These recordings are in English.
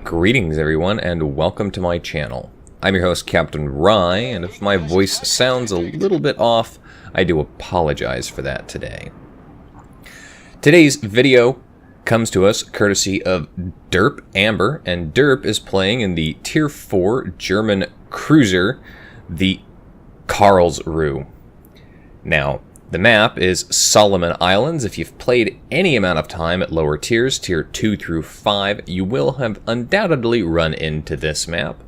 Greetings everyone, and welcome to my channel. I'm your host, Captain Rye, and if my voice sounds a little bit off, I do apologize for that today. Today's video comes to us courtesy of Derp Amber, and Derp is playing in the Tier 4 German cruiser, the Karls. Now, the map is Solomon Islands. If you've played any amount of time at lower tiers, tier 2 through 5, you will have undoubtedly run into this map.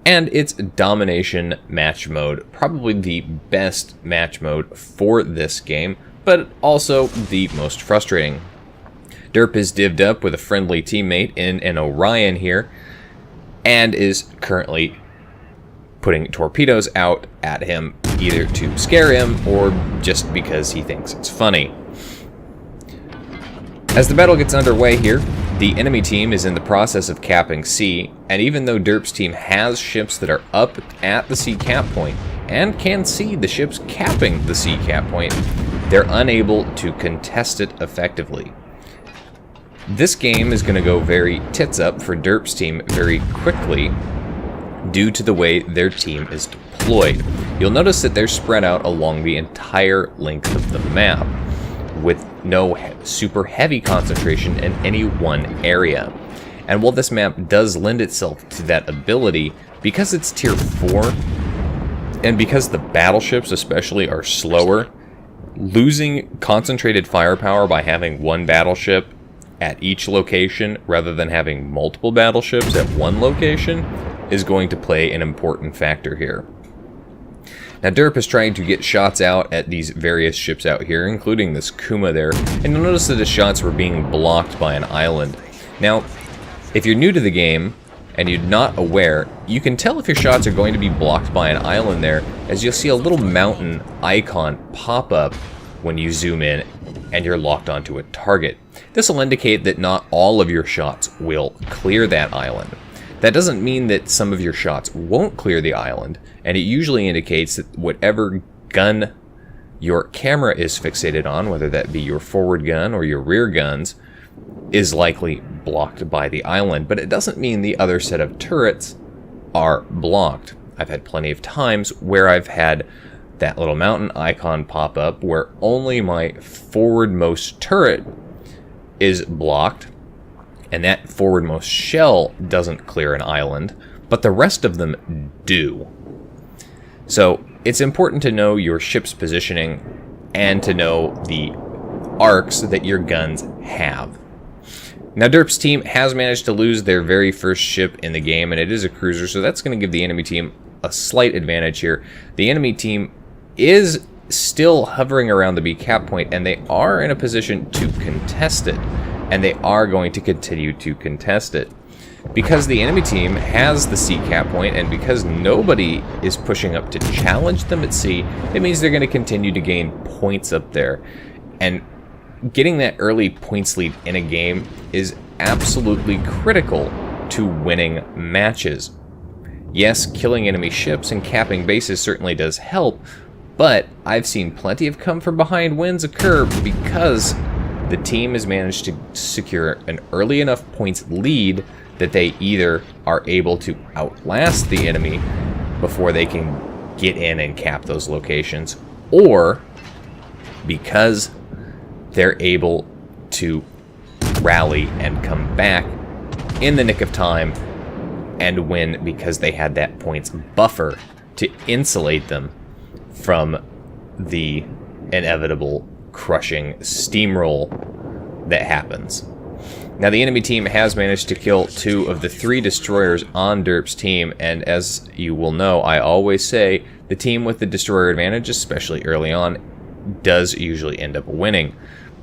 And it's domination match mode, probably the best match mode for this game, but also the most frustrating. Derp is divvied up with a friendly teammate in an Orion here, and is currently putting torpedoes out at him, either to scare him or just because he thinks it's funny. As the battle gets underway here, the enemy team is in the process of capping C, and even though Derp's team has ships that are up at the C cap point and can see the ships capping the C cap point, they're unable to contest it effectively. This game is going to go very tits up for Derp's team very quickly, due to the way their team is deployed. You'll notice that they're spread out along the entire length of the map, with no super heavy concentration in any one area. And while this map does lend itself to that ability, because it's tier 4, and because the battleships especially are slower, losing concentrated firepower by having one battleship at each location rather than having multiple battleships at one location is going to play an important factor here. Now Derp is trying to get shots out at these various ships out here, including this Kuma there, and you'll notice that the shots were being blocked by an island. Now, if you're new to the game and you're not aware, you can tell if your shots are going to be blocked by an island there, as you'll see a little mountain icon pop up when you zoom in and you're locked onto a target. This will indicate that not all of your shots will clear that island. That doesn't mean that some of your shots won't clear the island, and it usually indicates that whatever gun your camera is fixated on, whether that be your forward gun or your rear guns, is likely blocked by the island. But it doesn't mean the other set of turrets are blocked. I've had plenty of times where I've had that little mountain icon pop up where only my forwardmost turret is blocked, and that forwardmost shell doesn't clear an island, but the rest of them do. So it's important to know your ship's positioning and to know the arcs that your guns have. Now Derp's team has managed to lose their very first ship in the game, and it is a cruiser, so that's going to give the enemy team a slight advantage here. The enemy team is still hovering around the B cap point, and they are in a position to contest it. And they are going to continue to contest it. Because the enemy team has the C cap point, and because nobody is pushing up to challenge them at C, it means they're going to continue to gain points up there. And getting that early points lead in a game is absolutely critical to winning matches. Yes, killing enemy ships and capping bases certainly does help, but I've seen plenty of come from behind wins occur because the team has managed to secure an early enough points lead that they either are able to outlast the enemy before they can get in and cap those locations, or because they're able to rally and come back in the nick of time and win because they had that points buffer to insulate them from the inevitable crushing steamroll that happens. Now the enemy team has managed to kill 2 of the 3 destroyers on Derp's team, and as you will know, I always say the team with the destroyer advantage, especially early on, does usually end up winning.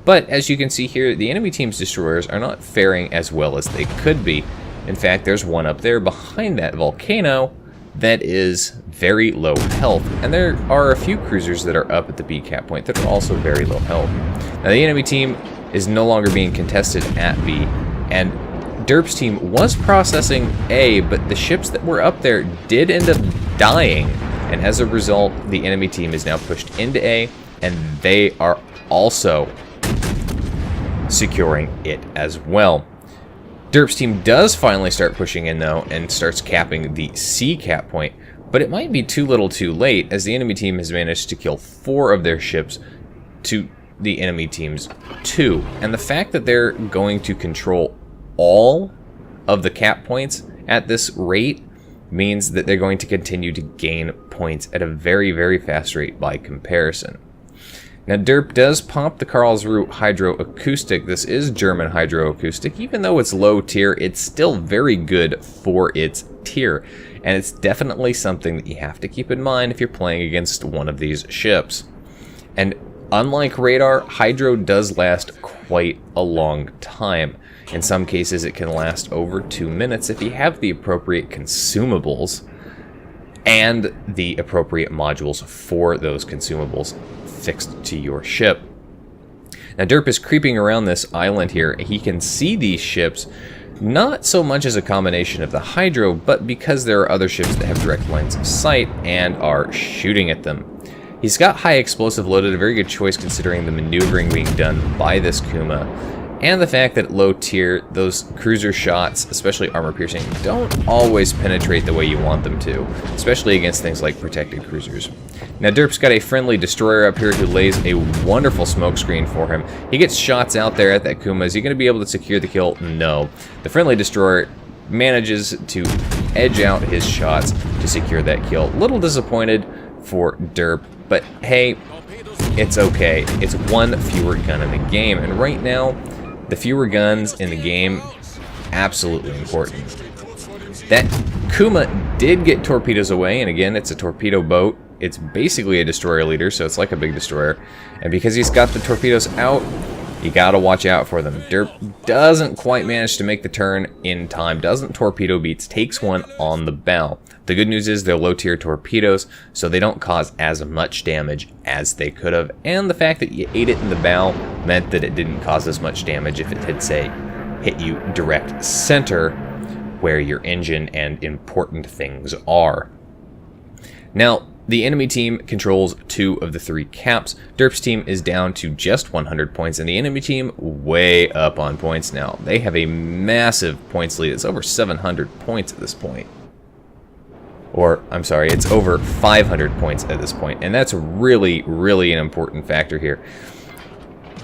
But as you can see here, the enemy team's destroyers are not faring as well as they could be. In fact, there's one up there behind that volcano that is very low health, and there are a few cruisers that are up at the B cap point that are also very low health. Now the enemy team is no longer being contested at B, and Derp's team was processing A, but the ships that were up there did end up dying, and as a result the enemy team is now pushed into A, and they are also securing it as well. Derp's team does finally start pushing in, though, and starts capping the C cap point, but it might be too little too late, as the enemy team has managed to kill 4 of their ships to the enemy team's 2. And the fact that they're going to control all of the cap points at this rate means that they're going to continue to gain points at a very, very fast rate by comparison. Now, Derp does pop the Karls hydroacoustic. This is German hydroacoustic. Even though it's low tier, it's still very good for its tier. And it's definitely something that you have to keep in mind if you're playing against one of these ships. And unlike radar, hydro does last quite a long time. In some cases, it can last over 2 minutes if you have the appropriate consumables and the appropriate modules for those consumables fixed to your ship. Now, Derp is creeping around this island here. He can see these ships, not so much as a combination of the hydro, but because there are other ships that have direct lines of sight and are shooting at them. He's got high explosive loaded, a very good choice considering the maneuvering being done by this Kuma, and the fact that low tier, those cruiser shots, especially armor piercing, don't always penetrate the way you want them to, especially against things like protected cruisers. Now, Derp's got a friendly destroyer up here who lays a wonderful smoke screen for him. He gets shots out there at that Kuma. Is he going to be able to secure the kill? No. The friendly destroyer manages to edge out his shots to secure that kill. A little disappointed for Derp, but hey, it's okay. It's one fewer gun in the game, and right now, the fewer guns in the game, absolutely important. That Kuma did get torpedoes away, and again, it's a torpedo boat. It's basically a destroyer leader, so it's like a big destroyer. And because he's got the torpedoes out, you gotta watch out for them. Derp doesn't quite manage to make the turn in time, doesn't torpedo beats, takes one on the bow. The good news is they're low-tier torpedoes, so they don't cause as much damage as they could have. And the fact that you ate it in the bow meant that it didn't cause as much damage if it had, say, hit you direct center where your engine and important things are. Now, the enemy team controls 2 of the 3 caps. Derp's team is down to just 100 points, and the enemy team way up on points now. They have a massive points lead. It's over 700 points at this point. Or, I'm sorry, it's over 500 points at this point, and that's really, really an important factor here,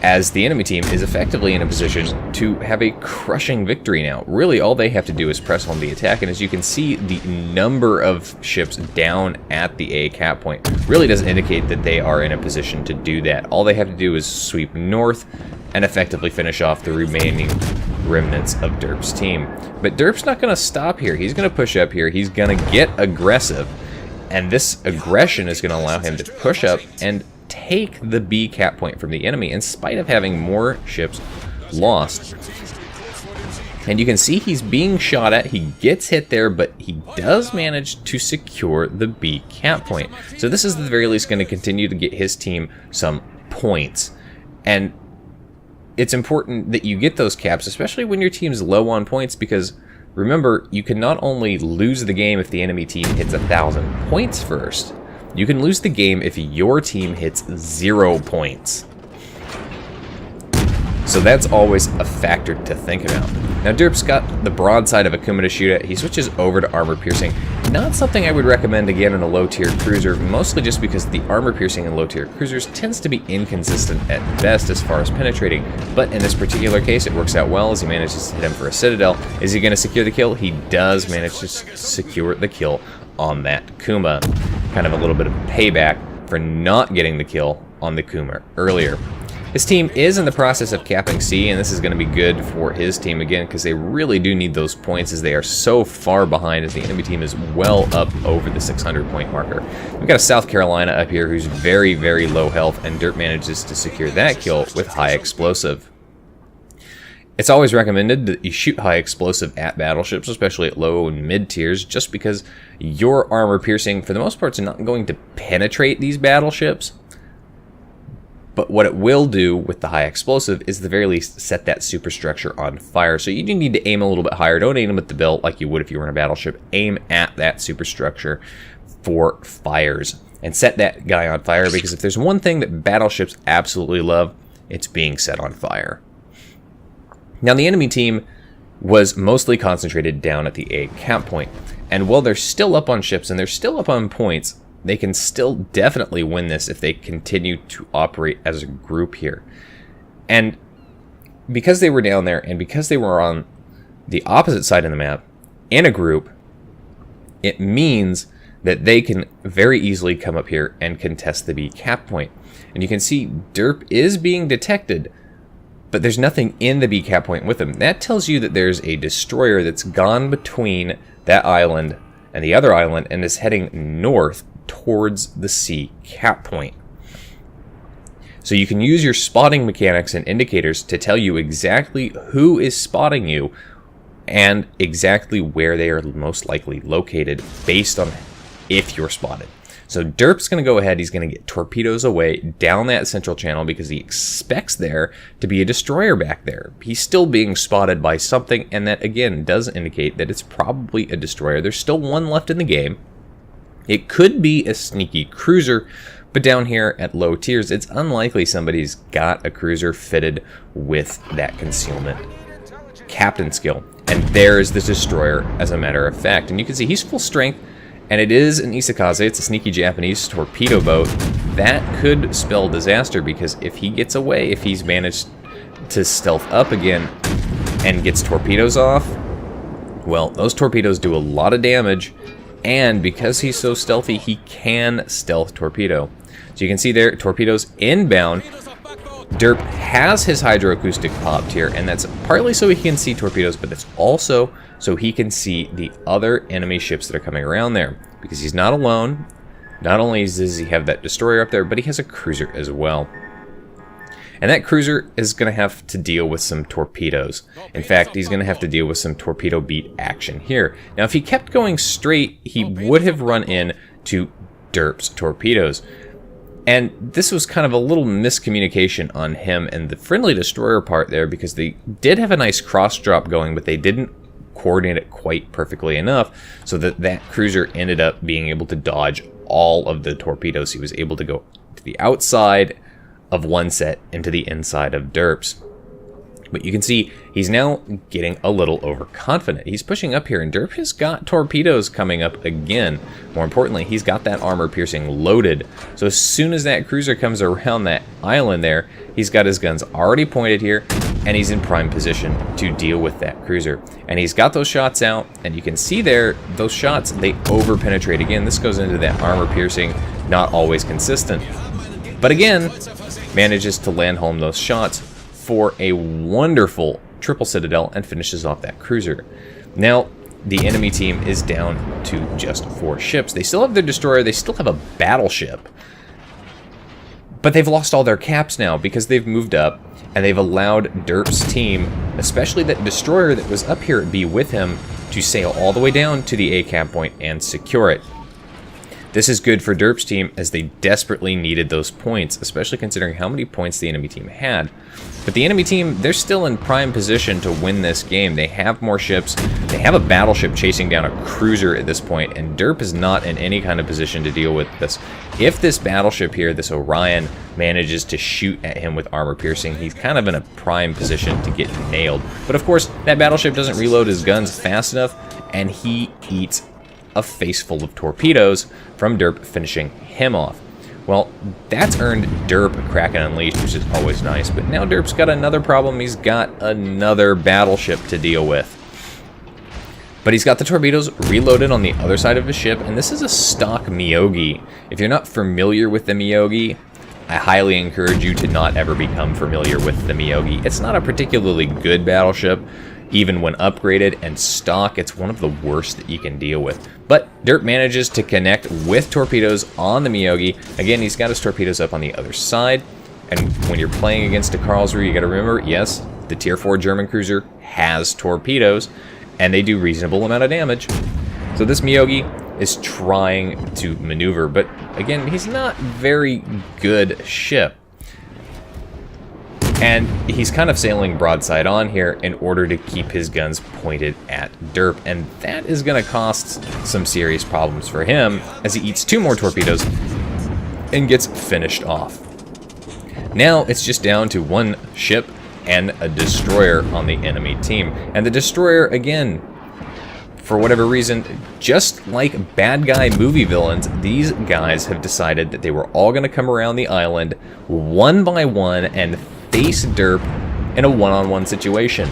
as the enemy team is effectively in a position to have a crushing victory now. Really, all they have to do is press home the attack, and as you can see, the number of ships down at the A cap point really doesn't indicate that they are in a position to do that. All they have to do is sweep north and effectively finish off the remaining remnants of Derp's team. But Derp's not going to stop here. He's going to push up here. He's going to get aggressive, and this aggression is going to allow him to push up and take the B cap point from the enemy in spite of having more ships lost. And you can see he's being shot at. He gets hit there, but he does manage to secure the B cap point. So this is at the very least going to continue to get his team some points. And it's important that you get those caps, especially when your team's low on points, because remember, you can not only lose the game if the enemy team hits 1,000 points first, you can lose the game if your team hits 0 points. So that's always a factor to think about. Now, Derp's got the broadside of a Kuma to shoot at. He switches over to armor piercing. Not something I would recommend again in a low-tier cruiser, mostly just because the armor piercing in low-tier cruisers tends to be inconsistent at best as far as penetrating. But in this particular case, it works out well as he manages to hit him for a citadel. Is he going to secure the kill? He does manage to secure the kill on that Kuma. Kind of a little bit of payback for not getting the kill on the Kuma earlier. His team is in the process of capping C, and this is going to be good for his team again because they really do need those points as they are so far behind as the enemy team is well up over the 600 point marker. We've got a South Carolina up here who's very, very low health, and Derp manages to secure that kill with high explosive. It's always recommended that you shoot high explosive at battleships, especially at low and mid tiers, just because your armor piercing, for the most part, is not going to penetrate these battleships. But what it will do with the high explosive is at the very least set that superstructure on fire. So you do need to aim a little bit higher. Don't aim at the belt like you would if you were in a battleship. Aim at that superstructure for fires and set that guy on fire, because if there's one thing that battleships absolutely love, it's being set on fire. Now, the enemy team was mostly concentrated down at the A cap point. And while they're still up on ships and they're still up on points, they can still definitely win this if they continue to operate as a group here. And because they were down there and because they were on the opposite side of the map in a group, it means that they can very easily come up here and contest the B cap point. And you can see Derp is being detected, but there's nothing in the B cap point with him. That tells you that there's a destroyer that's gone between that island and the other island and is heading north towards the C cap point. So you can use your spotting mechanics and indicators to tell you exactly who is spotting you and exactly where they are most likely located based on if you're spotted. So Derp's going to go ahead, he's going to get torpedoes away down that central channel because he expects there to be a destroyer back there. He's still being spotted by something, and that again does indicate that it's probably a destroyer. There's still one left in the game. It could be a sneaky cruiser, but down here at low tiers, it's unlikely somebody's got a cruiser fitted with that concealment captain skill. And there's the destroyer as a matter of fact. And you can see he's full strength, and it is an Isakaze. It's a sneaky Japanese torpedo boat. That could spell disaster because if he gets away, if he's managed to stealth up again and gets torpedoes off, well, those torpedoes do a lot of damage, and because he's so stealthy, he can stealth torpedo. So you can see there, torpedoes inbound. Derp has his hydroacoustic popped here, and that's partly so he can see torpedoes, but it's also so he can see the other enemy ships that are coming around there. Because he's not alone. Not only does he have that destroyer up there, but he has a cruiser as well. And that cruiser is going to have to deal with some torpedoes. In fact, he's going to have to deal with some torpedo beat action here. Now, if he kept going straight, he would have run in to Derp's torpedoes. And this was kind of a little miscommunication on him and the friendly destroyer part there, because they did have a nice cross drop going, but they didn't coordinate it quite perfectly enough so that that cruiser ended up being able to dodge all of the torpedoes. He was able to go to the outside of one set into the inside of Derp's. But you can see he's now getting a little overconfident. He's pushing up here, and Derp has got torpedoes coming up again. More importantly, he's got that armor piercing loaded. So as soon as that cruiser comes around that island there, he's got his guns already pointed here, and he's in prime position to deal with that cruiser. And he's got those shots out, and you can see there, those shots, they over-penetrate. Again, this goes into that armor piercing, not always consistent. But again, manages to land home those shots for a wonderful triple citadel and finishes off that cruiser. Now, the enemy team is down to just 4 ships. They still have their destroyer, they still have a battleship, but they've lost all their caps now because they've moved up and they've allowed Derp's team, especially that destroyer that was up here, be with him to sail all the way down to the A cap point and secure it. This is good for Derp's team as they desperately needed those points, especially considering how many points the enemy team had. But the enemy team, they're still in prime position to win this game. They have more ships. They have a battleship chasing down a cruiser at this point, and Derp is not in any kind of position to deal with this. If this battleship here, this Orion, manages to shoot at him with armor piercing, he's kind of in a prime position to get nailed. But of course, that battleship doesn't reload his guns fast enough, and he eats a face full of torpedoes from Derp, finishing him off. Well, that's earned Derp Kraken Unleashed, which is always nice, but now Derp's got another problem. He's got another battleship to deal with. But he's got the torpedoes reloaded on the other side of his ship, and this is a stock Miyogi. If you're not familiar with the Miyogi, I highly encourage you to not ever become familiar with the Miyogi. It's not a particularly good battleship. Even when upgraded and stock, it's one of the worst that you can deal with. But Derp manages to connect with torpedoes on the Miyogi. Again, he's got his torpedoes up on the other side. And when you're playing against a Karls, you gotta remember, yes, the tier 4 German cruiser has torpedoes, and they do reasonable amount of damage. So this Miyogi is trying to maneuver, but again, he's not very good ship. And he's kind of sailing broadside on here in order to keep his guns pointed at Derp, and that is going to cost some serious problems for him as he eats 2 more torpedoes and gets finished off. Now it's just down to 1 ship and a destroyer on the enemy team. And the destroyer, again, for whatever reason, just like bad guy movie villains, these guys have decided that they were all going to come around the island one by one and face Derp in a one-on-one situation.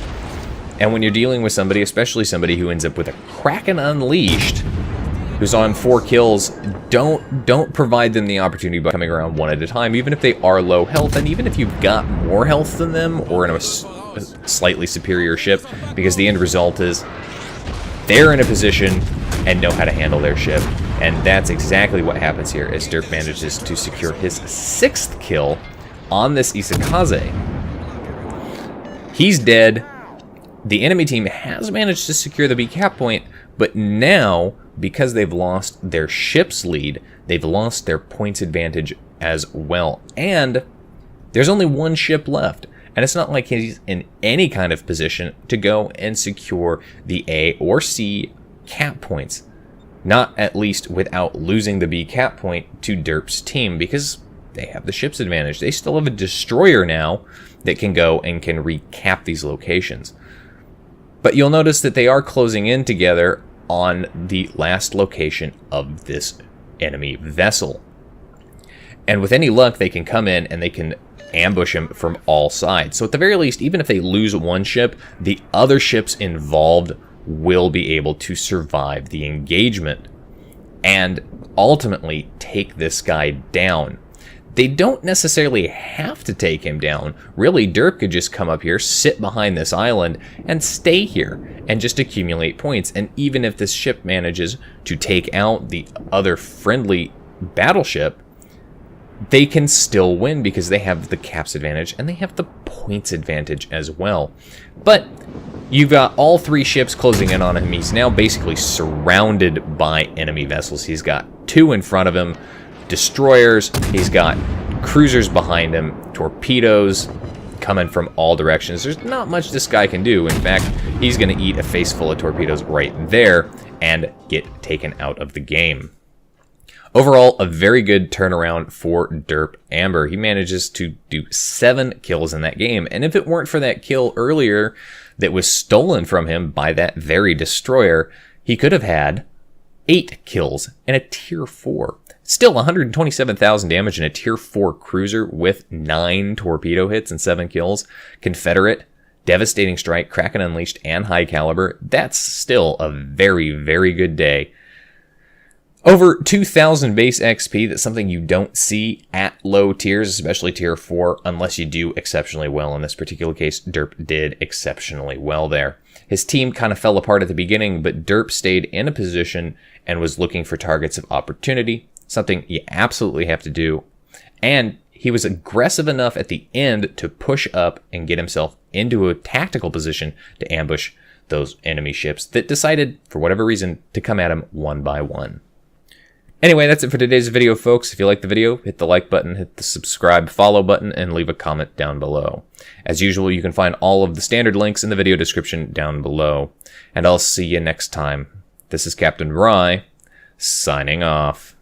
And when you're dealing with somebody, especially somebody who ends up with a Kraken Unleashed, who's on 4 kills, don't provide them the opportunity by coming around one at a time, even if they are low health, and even if you've got more health than them, or in a slightly superior ship, because the end result is they're in a position and know how to handle their ship. And that's exactly what happens here, as Derp manages to secure his 6th kill on this Isakaze. He's dead. The enemy team has managed to secure the B cap point, but now, because they've lost their ship's lead, they've lost their points advantage as well. And there's only one ship left, and it's not like he's in any kind of position to go and secure the A or C cap points. Not at least without losing the B cap point to Derp's team, because they have the ship's advantage. They still have a destroyer now that can go and can recap these locations. But you'll notice that they are closing in together on the last location of this enemy vessel. And with any luck, they can come in and they can ambush him from all sides. So at the very least, even if they lose one ship, the other ships involved will be able to survive the engagement and ultimately take this guy down. They don't necessarily have to take him down. Really, Derp could just come up here, sit behind this island, and stay here, and just accumulate points. And even if this ship manages to take out the other friendly battleship, they can still win because they have the caps advantage, and they have the points advantage as well. But you've got all 3 ships closing in on him. He's now basically surrounded by enemy vessels. He's got 2 in front of him. Destroyers, he's got cruisers behind him, torpedoes coming from all directions. There's not much this guy can do. In fact, he's going to eat a face full of torpedoes right there and get taken out of the game. Overall, a very good turnaround for Derp Amber. He manages to do 7 kills in that game, and if it weren't for that kill earlier that was stolen from him by that very destroyer, he could have had 8 kills in a tier 4. Still 127,000 damage in a tier 4 cruiser with 9 torpedo hits and 7 kills. Confederate, devastating strike, Kraken Unleashed, and high caliber. That's still a very, very good day. Over 2,000 base XP, that's something you don't see at low tiers, especially tier 4, unless you do exceptionally well. In this particular case, Derp did exceptionally well there. His team kind of fell apart at the beginning, but Derp stayed in a position and was looking for targets of opportunity, something you absolutely have to do. And he was aggressive enough at the end to push up and get himself into a tactical position to ambush those enemy ships that decided, for whatever reason, to come at him one by one. Anyway, that's it for today's video, folks. If you like the video, hit the like button, hit the subscribe, follow button, and leave a comment down below. As usual, you can find all of the standard links in the video description down below. And I'll see you next time. This is Captain Rye, signing off.